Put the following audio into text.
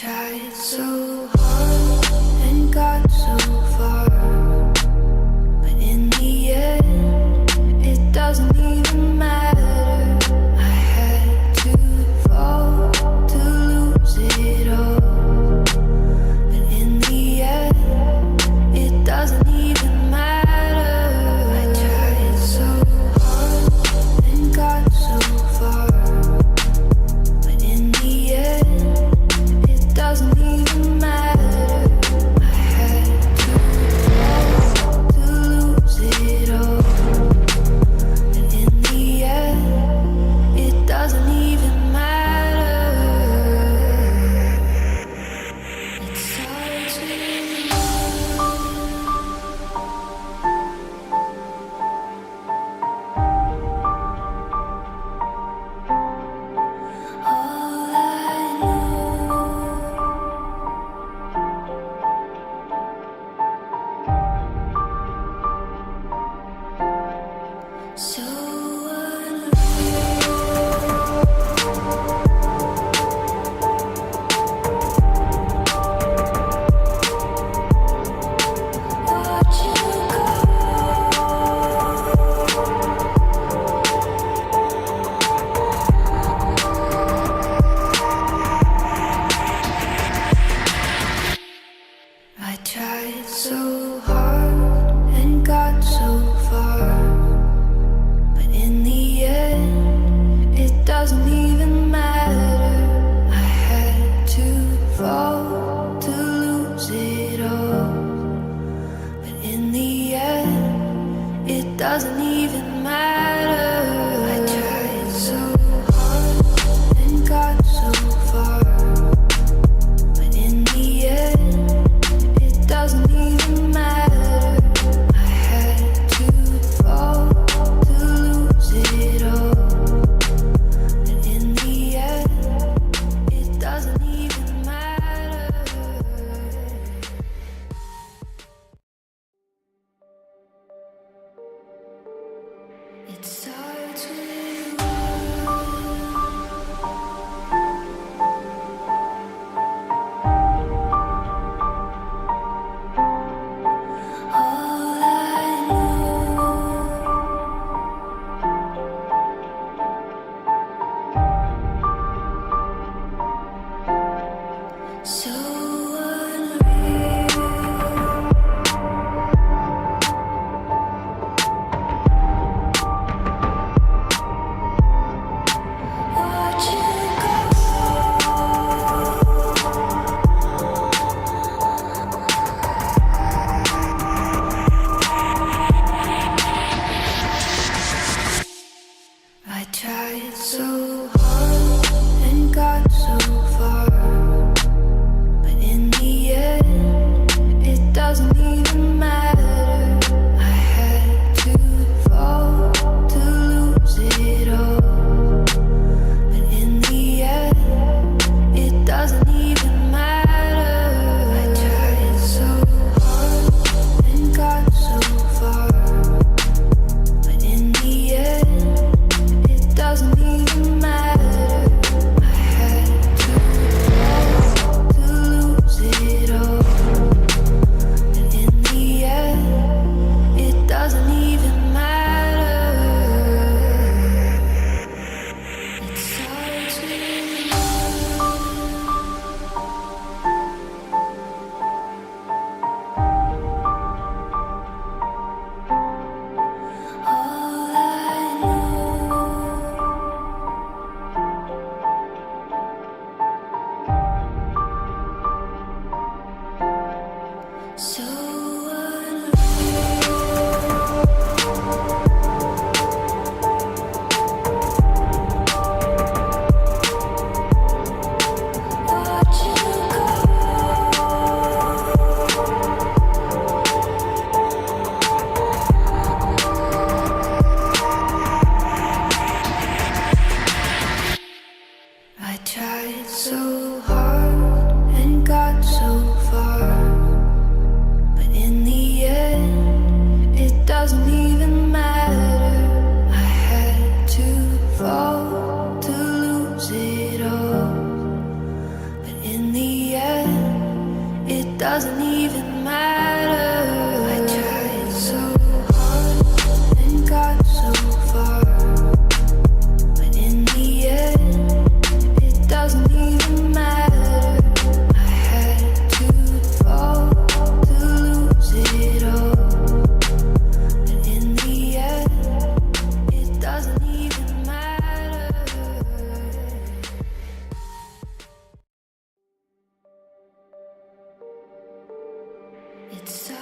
tried so hard and got so far, but in the end, it doesn't even matter. I had to fall to lose it all, but in the end, it doesn't even matter. I tried so hard and got so far, but in the end, it doesn't even matter. I had to fall to lose it all, but in the end, it doesn't even matter. It starts with all I know. So unreal. Watch you go. I tried so hard and got so far, but in the end, it doesn't even matter. I had to fall to lose it all, but in the end, it doesn't even matter. I tried so hard and got so far, but in the end, it doesn't even matter. I had to fall to lose it all, but in the end, it doesn't even matter. It starts with all I know. So unreal. Watch you go. I tried so hard and got so far, but in the end, it doesn't even matter. I had to fall to lose it all, but in the end, it doesn't even matter. I tried so hard and got so far, but in the end, it doesn't even matter. I had to fall to lose it all, but in the end, it doesn't even matter. It starts with all I know. So unreal. Watch you go. I tried so hard and got so far, doesn't even matter. I tried so hard and got so far, but in the end, it doesn't even matter. I had to fall to lose it all, but in the end, it doesn't even matter. It's so